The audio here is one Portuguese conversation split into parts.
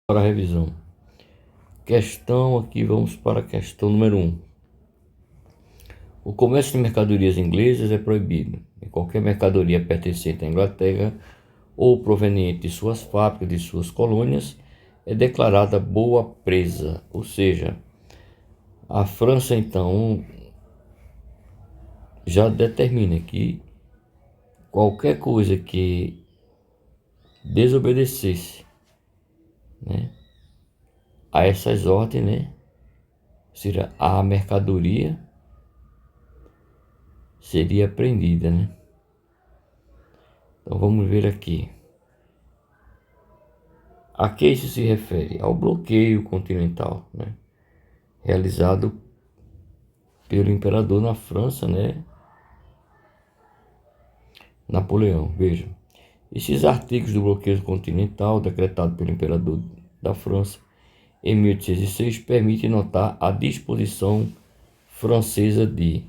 Para a revisão. Questão aqui, vamos para a questão número 1. O comércio de mercadorias inglesas é proibido. E qualquer mercadoria pertencente à Inglaterra ou proveniente de suas fábricas, de suas colônias, é declarada boa presa. Ou seja, a França então já determina que qualquer coisa que desobedecesse, né, a essas ordens, né, ou seja, a mercadoria seria apreendida, né? Então vamos ver aqui. A que isso se refere? Ao bloqueio continental, né, realizado pelo imperador na França, né, Napoleão. Veja, esses artigos do bloqueio continental decretado pelo imperador da França em 1806 permitem notar a disposição francesa de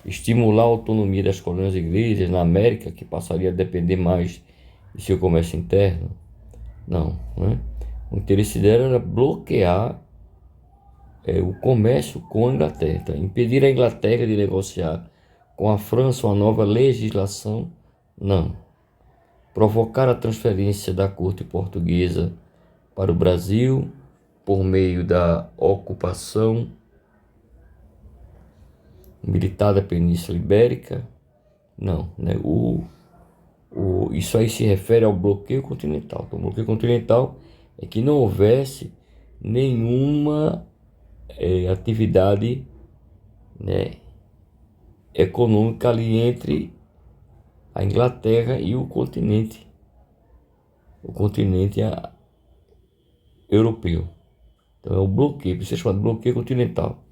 estimular a autonomia das colônias inglesas na América, que passaria a depender mais de seu comércio interno. Não, né? O interesse dela era bloquear o comércio com a Inglaterra, então, impedir a Inglaterra de negociar com a França uma nova legislação. Não. Provocar a transferência da corte portuguesa para o Brasil por meio da ocupação militar da Península Ibérica. Não, né? Isso aí se refere ao bloqueio continental. Então, o bloqueio continental é que não houvesse nenhuma atividade, né, econômica ali entre a Inglaterra e o continente europeu. Então é o bloqueio, precisa ser chamado de bloqueio continental.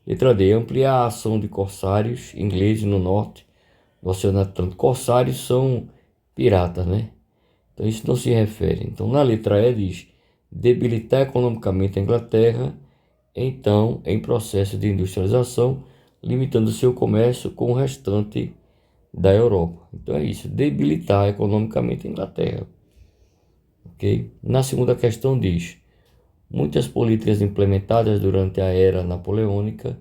Letra D, ampliar a ação de corsários ingleses no norte do Oceano Atlântico. Corsários são piratas, né? Então isso não se refere. Então na letra E diz debilitar economicamente a Inglaterra, então em processo de industrialização, limitando seu comércio com o restante da Europa. Então é isso, debilitar economicamente a Inglaterra. Ok? Na segunda questão diz, muitas políticas implementadas durante a era napoleônica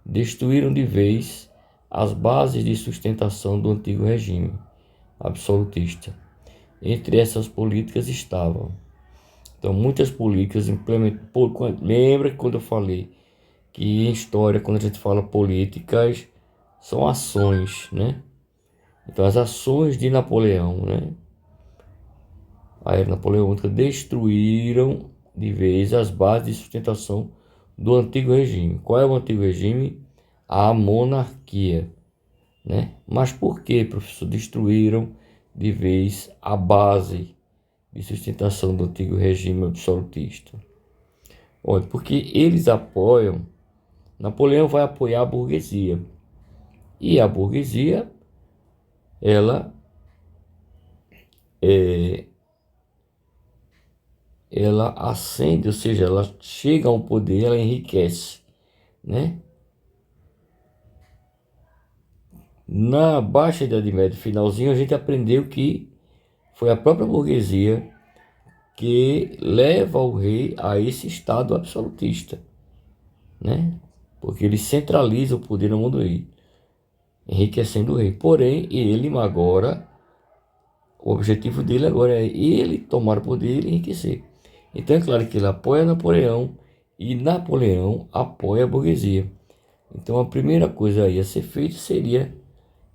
destruíram de vez as bases de sustentação do antigo regime absolutista. Entre essas políticas estavam, então, muitas políticas implementadas. Lembra que quando eu falei que em história, quando a gente fala políticas, são ações, né? Então, as ações de Napoleão, né, a era napoleônica, destruíram de vez as bases de sustentação do antigo regime. Qual é o antigo regime? A monarquia, né? Mas por que, professor, destruíram de vez a base de sustentação do antigo regime absolutista? Olha, porque eles apoiam, Napoleão vai apoiar a burguesia. E a burguesia, ela ascende, ou seja, ela chega ao poder, ela enriquece, né? Na Baixa Idade Média, finalzinho, a gente aprendeu que foi a própria burguesia que leva o rei a esse estado absolutista, né? Porque ele centraliza o poder na mão do rei, enriquecendo o rei. Porém, ele agora, o objetivo dele agora é ele tomar o poder e enriquecer. Então é claro que ele apoia Napoleão e Napoleão apoia a burguesia. Então a primeira coisa aí a ser feita seria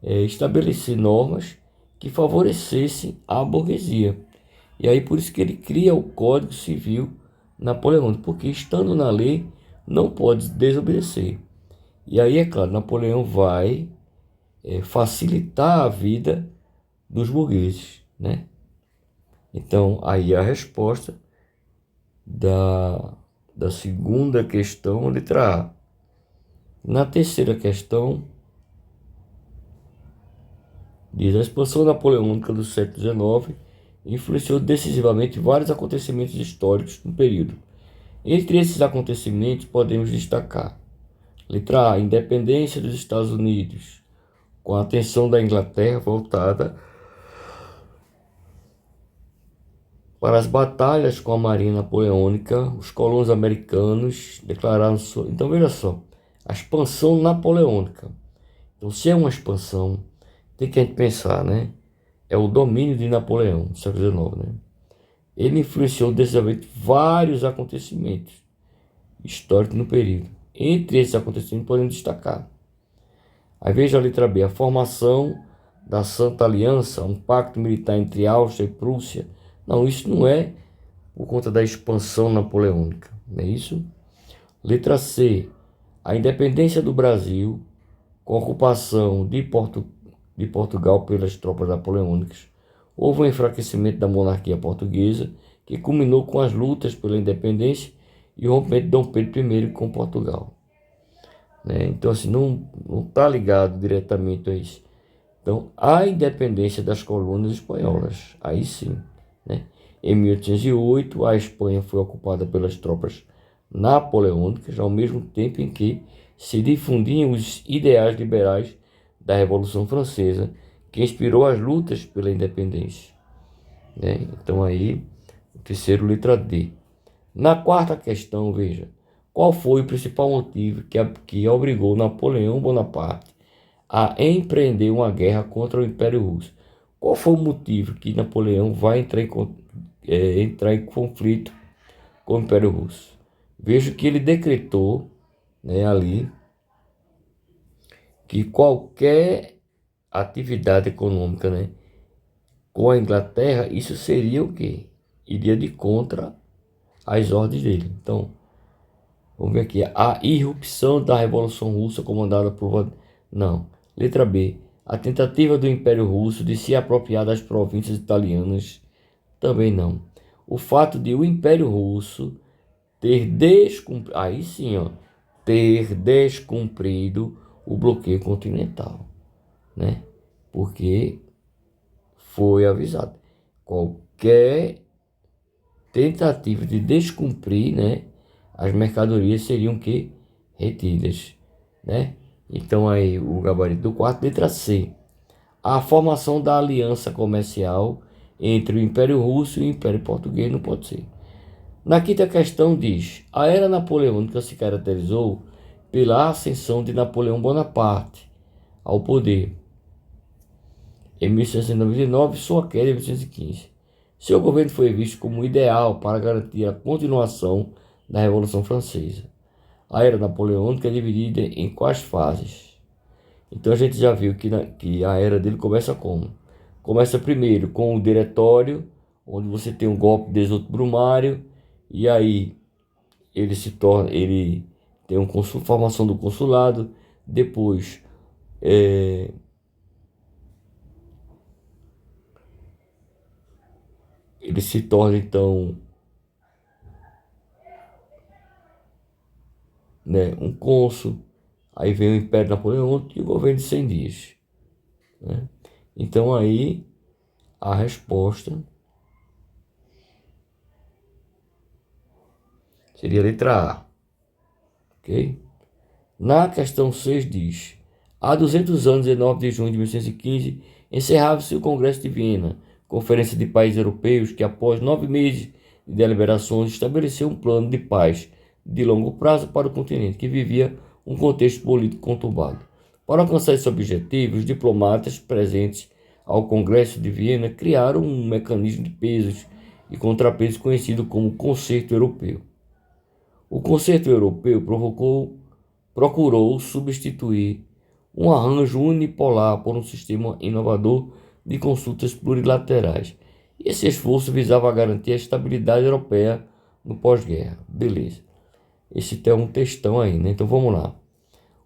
estabelecer normas que favorecessem a burguesia. E aí por isso que ele cria o Código Civil Napoleônico, porque estando na lei não pode desobedecer. E aí é claro, Napoleão vai facilitar a vida dos burgueses, né? Então aí a resposta da segunda questão, letra A. Na terceira questão, diz: a expansão napoleônica do século XIX influenciou decisivamente vários acontecimentos históricos no período. Entre esses acontecimentos podemos destacar: letra A, a independência dos Estados Unidos, com a atenção da Inglaterra voltada Para as batalhas com a Marinha Napoleônica, os colonos americanos declararam sua... Então veja só, a expansão napoleônica. Então se é uma expansão, tem que a gente pensar, né? É o domínio de Napoleão, no século XIX, né? Ele influenciou decisivamente vários acontecimentos históricos no período. Entre esses acontecimentos podemos destacar. Aí veja a letra B, a formação da Santa Aliança, um pacto militar entre Áustria e Prússia. Não, isso não é por conta da expansão napoleônica, não é isso? Letra C, a independência do Brasil, com a ocupação de Portugal pelas tropas napoleônicas. Houve um enfraquecimento da monarquia portuguesa, que culminou com as lutas pela independência e o rompimento de Dom Pedro I com Portugal. Né? Então, assim, não está ligado diretamente a isso. Então, a independência das colônias espanholas, aí sim. Né? Em 1808, a Espanha foi ocupada pelas tropas napoleônicas, ao mesmo tempo em que se difundiam os ideais liberais da Revolução Francesa, que inspirou as lutas pela independência. Né? Então, aí, o terceiro, letra D. Na quarta questão, veja, qual foi o principal motivo que obrigou Napoleão Bonaparte a empreender uma guerra contra o Império Russo? Qual foi o motivo que Napoleão vai entrar em conflito com o Império Russo? Veja que ele decretou, né, ali, que qualquer atividade econômica, né, com a Inglaterra, isso seria o quê? Iria de contra as ordens dele. Então, vamos ver aqui. A irrupção da Revolução Russa comandada por... Não. Letra B. A tentativa do Império Russo de se apropriar das províncias italianas. Também não. O fato de o Império Russo ter descumprido... Aí sim, ó. Ter descumprido o bloqueio continental. Né? Porque foi avisado. Qualquer tentativa de descumprir, né, as mercadorias seriam que retidas, né? Então aí o gabarito do quarto, letra C. A formação da aliança comercial entre o Império Russo e o Império Português não pode ser. Na quinta questão diz, a era napoleônica se caracterizou pela ascensão de Napoleão Bonaparte ao poder em 1699, sua queda em 1815. Seu governo foi visto como ideal para garantir a continuação da Revolução Francesa. A era napoleônica é dividida em quais fases? Então a gente já viu que a era dele começa como? Começa primeiro com o diretório, onde você tem um golpe de êxodo brumário, e aí ele tem formação do consulado, depois ele se torna então, né, um cônsul, aí vem o Império Napoleônico e o governo de 100 dias. Né? Então aí a resposta seria a letra A. Ok? Na questão 6 diz, há 200 anos, 19 de junho de 1915, encerrava-se o Congresso de Viena, conferência de países europeus que após 9 meses de deliberações estabeleceu um plano de paz de longo prazo para o continente, que vivia um contexto político conturbado. Para alcançar esse objetivo, os diplomatas presentes ao Congresso de Viena criaram um mecanismo de pesos e contrapesos conhecido como Concerto Europeu. O Concerto Europeu procurou substituir um arranjo unipolar por um sistema inovador de consultas plurilaterais. E esse esforço visava garantir a estabilidade europeia no pós-guerra. Beleza. Esse é um textão aí, né? Então vamos lá.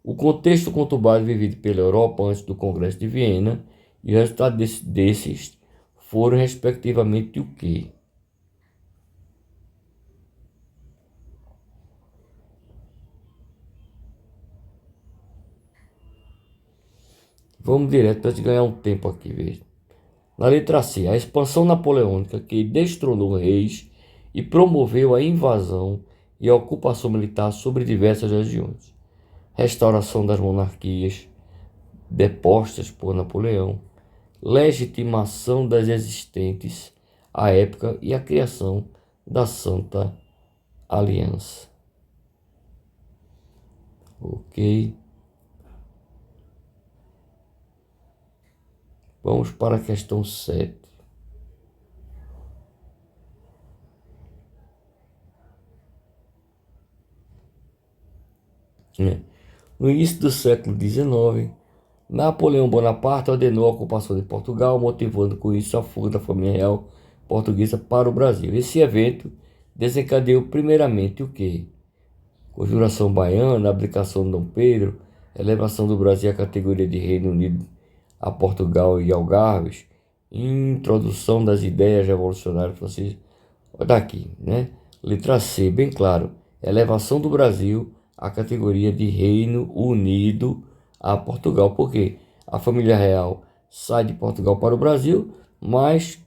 O contexto conturbado vivido pela Europa antes do Congresso de Viena e o resultado desses foram respectivamente o quê? Vamos direto para ganhar um tempo aqui, veja. Na letra C, a expansão napoleônica que destronou reis e promoveu a invasão e a ocupação militar sobre diversas regiões. Restauração das monarquias depostas por Napoleão. Legitimação das existentes. a época e a criação da Santa Aliança. Ok. Vamos para a questão 7. No início do século XIX, Napoleão Bonaparte ordenou a ocupação de Portugal, motivando com isso a fuga da família real portuguesa para o Brasil. Esse evento desencadeou primeiramente o quê? Conjuração Baiana, abdicação de Dom Pedro, elevação do Brasil à categoria de Reino Unido a Portugal e Algarves, introdução das ideias revolucionárias francesas. Olha aqui, né? Letra C, bem claro. Elevação do Brasil à categoria de Reino Unido a Portugal. Por quê? A família real sai de Portugal para o Brasil, mas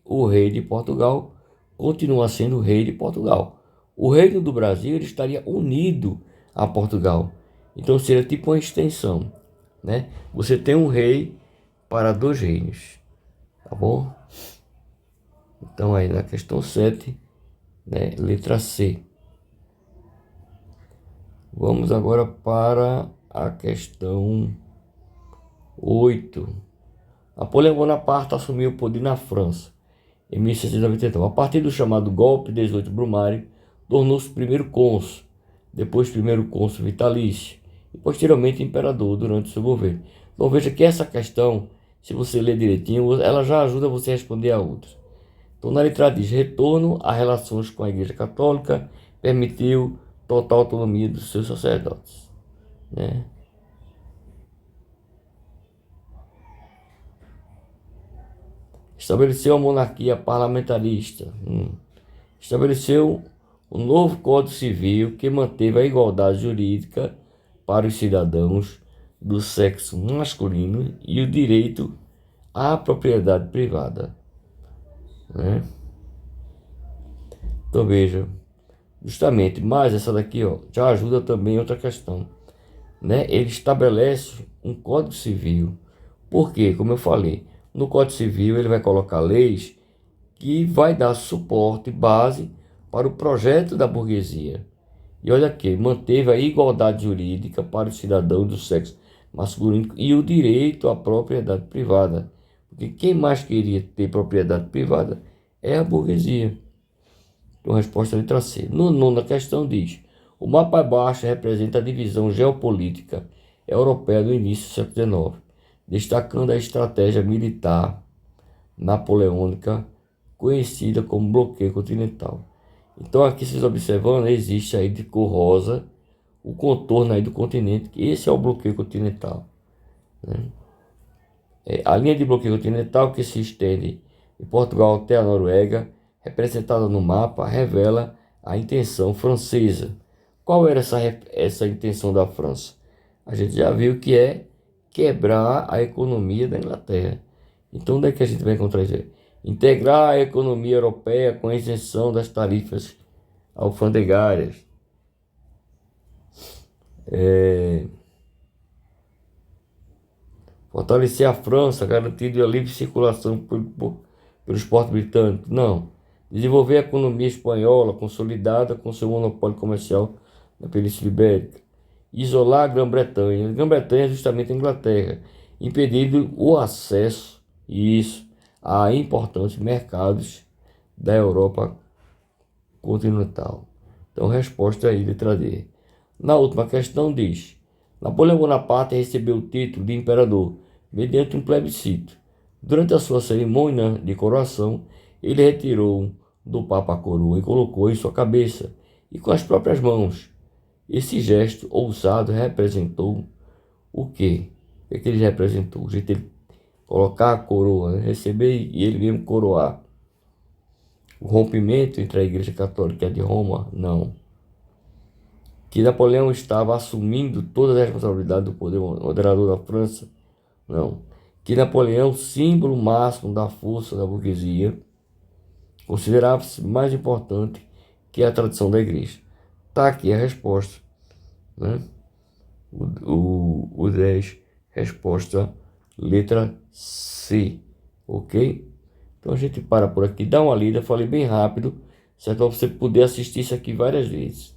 o rei de Portugal continua sendo o rei de Portugal. O reino do Brasil ele estaria unido a Portugal. Então seria tipo uma extensão, né? Você tem um rei para dois reinos, tá bom? Então aí na questão 7, né, letra C. Vamos agora para a questão 8. Napoleão Bonaparte assumiu o poder na França em 1699. A partir do chamado golpe 18 Brumário, tornou-se primeiro cônsul, depois primeiro cônsul vitalício e posteriormente imperador durante seu governo. Então veja que essa questão, se você ler direitinho, ela já ajuda você a responder a outra. Então na letra diz, retorno a relações com a Igreja Católica, permitiu total autonomia dos seus sacerdotes, né? Estabeleceu a monarquia parlamentarista. Estabeleceu um novo Código Civil que manteve a igualdade jurídica para os cidadãos do sexo masculino e o direito à propriedade privada, né? Então veja, justamente, mas essa daqui, ó, já ajuda também outra questão, né? Ele estabelece um Código Civil. Por quê? Como eu falei, no Código Civil ele vai colocar leis que vai dar suporte, base para o projeto da burguesia. E olha aqui, manteve a igualdade jurídica para os cidadãos do sexo masculino e o direito à propriedade privada. Porque quem mais queria ter propriedade privada é a burguesia. Então, a resposta é a letra C. No nona questão diz, o mapa abaixo representa a divisão geopolítica europeia do início do século XIX, destacando a estratégia militar napoleônica, conhecida como bloqueio continental. Então aqui vocês observando, existe aí de cor rosa o contorno aí do continente, que esse é o bloqueio continental, né? A linha de bloqueio continental que se estende de Portugal até a Noruega, representada no mapa, revela a intenção francesa. Qual era essa intenção da França? A gente já viu que é quebrar a economia da Inglaterra. Então, onde é que a gente vai encontrar isso aí? Integrar a economia europeia com a isenção das tarifas alfandegárias. Fortalecer a França, garantindo a livre circulação pelos portos britânicos. Não. Desenvolver a economia espanhola, consolidada com seu monopólio comercial na Península Ibérica. Isolar a Grã-Bretanha. A Grã-Bretanha é justamente a Inglaterra, impedindo o acesso, a importantes mercados da Europa continental. Então, resposta aí, letra D. Na última questão diz, Napoleão Bonaparte recebeu o título de imperador mediante um plebiscito. Durante a sua cerimônia de coroação, ele retirou do Papa a coroa e colocou em sua cabeça, e com as próprias mãos. Esse gesto ousado representou o quê? O que é que ele representou? O jeito de ele colocar a coroa, né? Receber e ele mesmo coroar. O rompimento entre a Igreja Católica e a de Roma? Não. Que Napoleão estava assumindo toda a responsabilidade do poder moderador da França? Não. Que Napoleão, símbolo máximo da força da burguesia, considerava-se mais importante que a tradição da igreja. Está aqui a resposta, né? O 10, resposta letra C, ok? Então a gente para por aqui, dá uma lida, falei bem rápido, certo? Para você poder assistir isso aqui várias vezes.